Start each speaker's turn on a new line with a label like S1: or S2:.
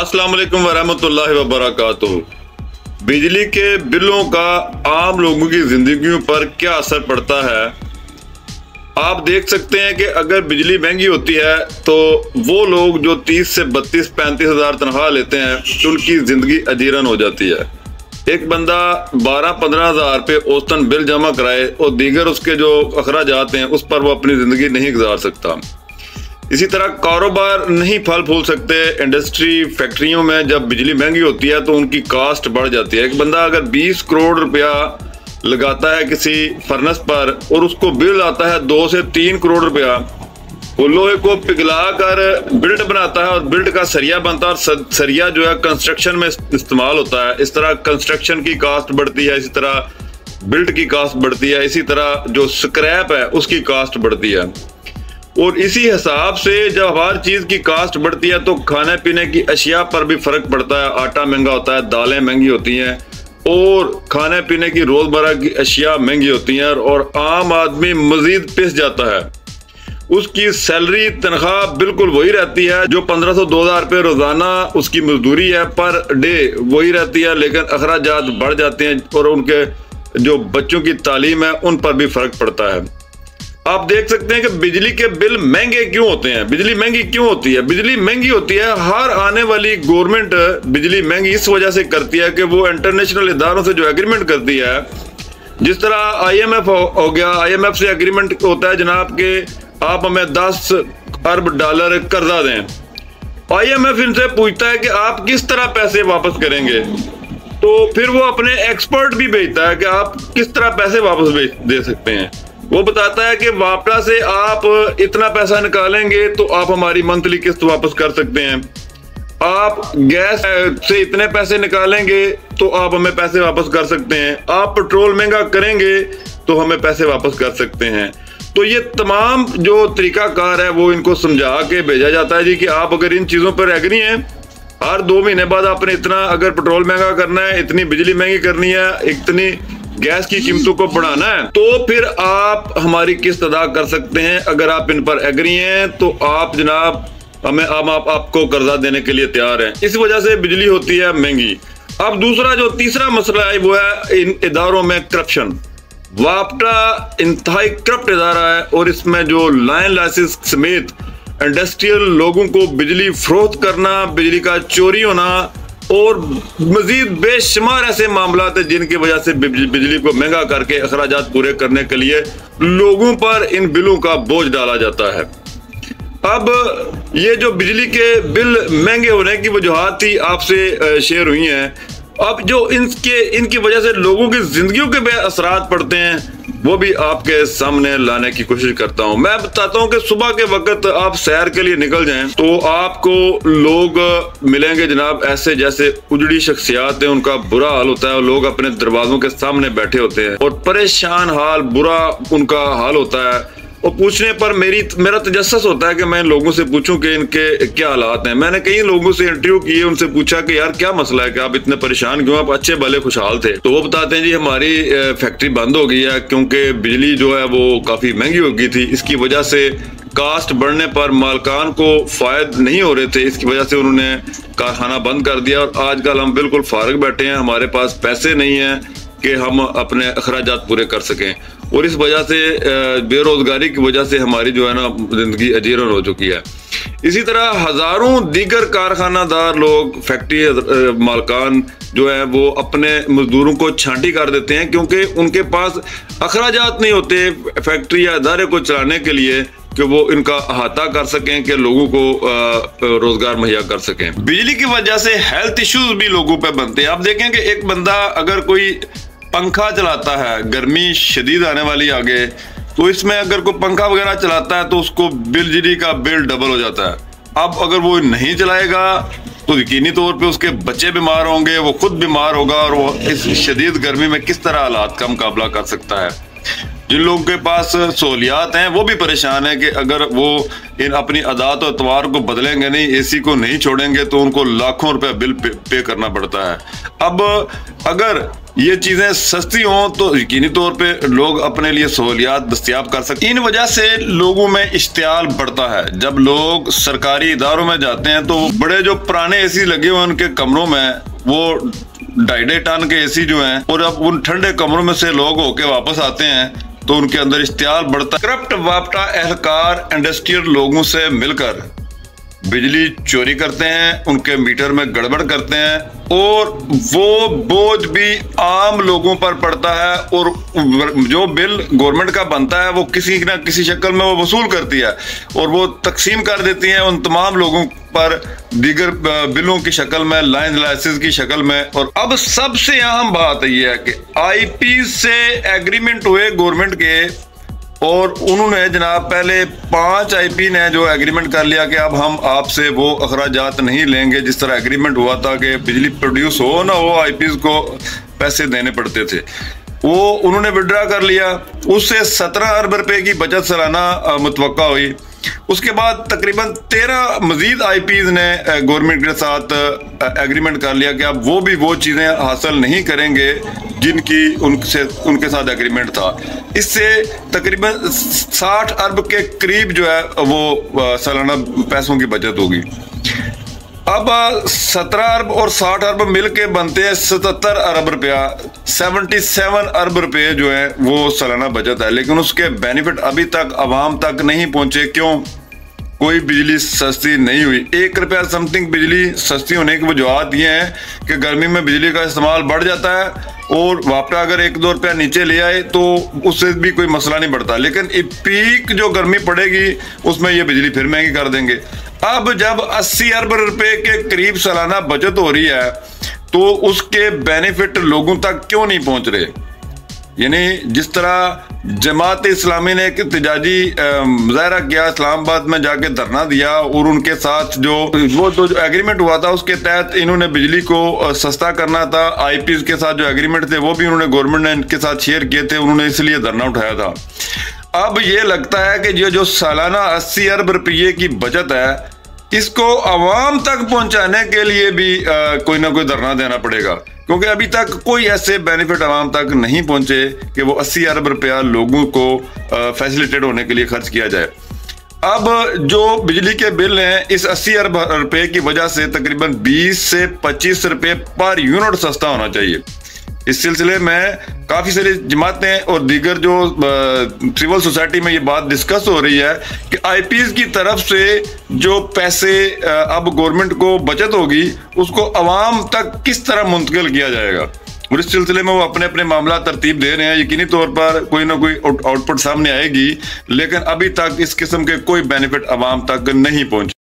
S1: अस्सलाम वालेकुम वरहमतुल्लाहि वबरकातुहू। बिजली के बिलों का आम लोगों की जिंदगियों पर क्या असर पड़ता है, आप देख सकते हैं कि अगर बिजली महंगी होती है तो वो लोग जो 30 से 32-35 हज़ार तनख्वाह लेते हैं तो उनकी ज़िंदगी अजीरन हो जाती है। एक बंदा 12-15 हज़ार पे औसतन बिल जमा कराए और दीगर उसके जो अखराजात हैं उस पर वो अपनी ज़िंदगी नहीं गुजार सकता। इसी तरह कारोबार नहीं फल फूल सकते। इंडस्ट्री फैक्ट्रियों में जब बिजली महंगी होती है तो उनकी कास्ट बढ़ जाती है। एक बंदा अगर 20 करोड़ रुपया लगाता है किसी फर्नेस पर और उसको बिल आता है 2 से 3 करोड़ रुपया, वो लोहे को पिघला कर बिल्ट बनाता है और बिल्ट का सरिया बनता है और सरिया जो है कंस्ट्रक्शन में इस्तेमाल होता है। इस तरह कंस्ट्रक्शन की कास्ट बढ़ती है, इसी तरह बिल्ट की कास्ट बढ़ती है, इसी तरह जो स्क्रैप है उसकी कास्ट बढ़ती है। और इसी हिसाब से जब हर चीज़ की कास्ट बढ़ती है तो खाने पीने की अशिया पर भी फ़र्क पड़ता है। आटा महंगा होता है, दालें महंगी होती हैं और खाने पीने की रोज़मर्रा की अशिया महंगी होती हैं और आम आदमी मज़ीद पिस जाता है। उसकी सैलरी तनख्वाह बिल्कुल वही रहती है जो 1500-2000 रुपये रोज़ाना उसकी मजदूरी है, पर डे वही रहती है, लेकिन अखराजात बढ़ जाते हैं और उनके जो बच्चों की तालीम है उन पर भी फ़र्क पड़ता है। आप देख सकते हैं कि बिजली के बिल महंगे क्यों होते हैं। बिजली महंगी क्यों होती है? बिजली महंगी होती है, हर आने वाली गवर्नमेंट बिजली महंगी इस वजह से करती है कि वो इंटरनेशनल इदारों से जो एग्रीमेंट करती है, जिस तरह IMF हो गया, IMF से एग्रीमेंट होता है जनाब के आप हमें 10 अरब डॉलर कर्जा दें। IMF इनसे पूछता है कि आप किस तरह पैसे वापस करेंगे, तो फिर वो अपने एक्सपर्ट भी भेजता है कि आप किस तरह पैसे वापस दे सकते हैं। वो बताता है कि वापड़ा से आप इतना पैसा निकालेंगे तो आप हमारी मंथली किस्त वापस कर सकते हैं, आप गैस से इतने पैसे निकालेंगे तो आप हमें पैसे वापस कर सकते हैं, आप पेट्रोल महंगा करेंगे तो हमें पैसे वापस कर सकते हैं। तो ये तमाम जो तरीकाकार है वो इनको समझा के भेजा जाता है जी कि आप अगर इन चीज़ों पर एग्री हैं, हर 2 महीने बाद आपने इतना अगर पेट्रोल महंगा करना है, इतनी बिजली महंगी करनी है, इतनी गैस की कीमतों को बढ़ाना है, तो फिर आप हमारी किस्त अदा कर सकते हैं। अगर आप इन पर एग्री हैं तो आप जनाब हमें आपको कर्जा देने के लिए तैयार हैं। इस वजह से बिजली होती है महंगी। अब दूसरा जो तीसरा मसला है वो है इन इदारों में करप्शन। वापटा इंतहाई करप्ट इदारा है और इसमें जो लाइन लाइसेंस समेत इंडस्ट्रियल लोगों को बिजली फरोख्त करना, बिजली का चोरी होना और मजीद बेशुमार ऐसे मामला हैं जिनकी वजह से बिजली को महंगा करके अखराजात पूरे करने के लिए लोगों पर इन बिलों का बोझ डाला जाता है। अब ये जो बिजली के बिल महंगे होने की वजूहात थी आपसे शेयर हुई हैं। अब जो इनकी वजह से लोगों की जिंदगियों के बे असरात पड़ते हैं वो भी आपके सामने लाने की कोशिश करता हूं। मैं बताता हूं कि सुबह के वक्त आप सैर के लिए निकल जाएं तो आपको लोग मिलेंगे जनाब ऐसे जैसे उजड़ी शख्सियात हैं, उनका बुरा हाल होता है और लोग अपने दरवाजों के सामने बैठे होते हैं और परेशान हाल, बुरा उनका हाल होता है। और पूछने पर मेरा तजस्सुस होता है कि मैं लोगों से पूछूं कि इनके क्या हालात हैं। मैंने कई लोगों से इंटरव्यू किए, उनसे पूछा कि यार क्या मसला है कि आप इतने परेशान क्यों, आप अच्छे भले खुशहाल थे। तो वो बताते हैं जी हमारी फैक्ट्री बंद हो गई है क्योंकि बिजली जो है वो काफ़ी महंगी हो गई थी। इसकी वजह से कास्ट बढ़ने पर मालकान को फायद नहीं हो रहे थे, इसकी वजह से उन्होंने कारखाना बंद कर दिया और आजकल हम बिल्कुल फारग बैठे हैं, हमारे पास पैसे नहीं हैं कि हम अपने अखराजात पूरे कर सकें और इस वजह से बेरोजगारी की वजह से हमारी जो है ना जिंदगी अजीरन हो चुकी है। इसी तरह हजारों दीगर कारखानादार लोग, फैक्ट्री मालकान जो है वो अपने मजदूरों को छांटी कर देते हैं क्योंकि उनके पास अखराजात नहीं होते फैक्ट्री या इदारे को चलाने के लिए कि वो इनका अहाता कर सकें, कि लोगों को रोजगार मुहैया कर सकें। बिजली की वजह से हेल्थ इश्यूज भी लोगों पे बनते हैं। आप देखें कि एक बंदा अगर कोई पंखा चलाता है, गर्मी शदीद आने वाली आगे, तो इसमें अगर कोई पंखा वगैरह चलाता है तो उसको बिजली का बिल डबल हो जाता है। अब अगर वो नहीं चलाएगा तो यकीनी तौर पे उसके बच्चे बीमार होंगे, वो खुद बीमार होगा और वो इस शदीद गर्मी में किस तरह हालात का मुकाबला कर सकता है। जिन लोगों के पास सहूलियात हैं वो भी परेशान है कि अगर वो इन अपनी आदात और तवार को बदलेंगे नहीं, AC को नहीं छोड़ेंगे तो उनको लाखों रुपए बिल पे करना पड़ता है। अब अगर ये चीजें सस्ती हों तो यकीनी तौर पे लोग अपने लिए सहूलियात दस्तयाब कर सकते हैं। इन वजह से लोगों में इश्तियाल बढ़ता है। जब लोग सरकारी इदारों में जाते हैं तो बड़े जो पुराने एसी लगे हुए उनके कमरों में वो 2.5 टन के एसी जो हैं, और अब उन ठंडे कमरों में से लोग होके वापस आते हैं तो उनके अंदर इश्तियाल बढ़ता है। करप्ट वापटा एहलकार इंडस्ट्रियल लोगों से मिलकर बिजली चोरी करते हैं, उनके मीटर में गड़बड़ करते हैं और वो बोझ भी आम लोगों पर पड़ता है, और जो बिल गवर्नमेंट का बनता है वो किसी न किसी शक्ल में वो वसूल करती है और वो तकसीम कर देती है उन तमाम लोगों पर दीगर बिलों की शक्ल में, लाइन लाइसेंस की शक्ल में। और अब सबसे अहम बात यह है कि आईपी से एग्रीमेंट हुए गवर्नमेंट के, और उन्होंने जनाब पहले 5 आईपी ने जो एग्रीमेंट कर लिया कि अब हम आपसे वो अखराजात नहीं लेंगे। जिस तरह एग्रीमेंट हुआ था कि बिजली प्रोड्यूस हो ना हो आईपीज को पैसे देने पड़ते थे, वो उन्होंने विड्रा कर लिया। उससे 17 अरब रुपए की बचत सालाना मुतवक्का हुई। उसके बाद तकरीबन 13 मजीद आईपीज ने गवर्नमेंट के साथ एग्रीमेंट कर लिया कि अब वो भी वो चीज़ें हासिल नहीं करेंगे जिनकी उनके साथ एग्रीमेंट था। इससे तकरीबन 60 अरब के करीब जो है वो सालाना पैसों की बचत होगी। अब 17 अरब और 60 अरब मिल के बनते हैं 77 अरब रुपया। 77 अरब रुपये जो है वो सालाना बचत है, लेकिन उसके बेनिफिट अभी तक आवाम तक नहीं पहुंचे। क्यों? कोई बिजली सस्ती नहीं हुई। 1 रुपया समथिंग बिजली सस्ती होने की वजूहत ये है कि गर्मी में बिजली का इस्तेमाल बढ़ जाता है, और वापटा अगर 1-2 रुपया नीचे ले आए तो उससे भी कोई मसला नहीं बढ़ता, लेकिन पीक जो गर्मी पड़ेगी उसमें ये बिजली फिर महंगी कर देंगे। अब जब 80 अरब रुपए के करीब सालाना बचत हो रही है तो उसके बेनिफिट लोगों तक क्यों नहीं पहुंच रहे? यानी जिस तरह जमात इस्लामी ने एक एहतजाजी मुजाहरा किया, इस्लामाबाद में जाके धरना दिया, और उनके साथ जो एग्रीमेंट हुआ था उसके तहत इन्होंने बिजली को सस्ता करना था। आईपीज के साथ जो एग्रीमेंट थे वो भी उन्होंने गवर्नमेंट ने इनके साथ शेयर किए थे, उन्होंने इसलिए धरना उठाया था। अब ये लगता है कि जो सालाना 80 अरब रुपये की बचत है इसको आवाम तक पहुंचाने के लिए भी कोई ना कोई धरना देना पड़ेगा, क्योंकि अभी तक कोई ऐसे बेनिफिट आवाम तक नहीं पहुंचे कि वो 80 अरब रुपया लोगों को फैसिलिटेट होने के लिए खर्च किया जाए। अब जो बिजली के बिल हैं इस 80 अरब रुपए की वजह से तकरीबन 20 से 25 रुपए पर यूनिट सस्ता होना चाहिए। इस सिलसिले में काफ़ी सारी जमातें और दीगर जो सिविल सोसाइटी में ये बात डिस्कस हो रही है कि आईपीज की तरफ से जो पैसे अब गवर्नमेंट को बचत होगी उसको आवाम तक किस तरह मुंतकिल किया जाएगा, और इस सिलसिले में वो अपने अपने मामला तरतीब दे रहे हैं। यकीनी तौर पर कोई ना कोई आउटपुट सामने आएगी, लेकिन अभी तक इस किस्म के कोई बेनिफिट आवाम तक नहीं पहुंचे।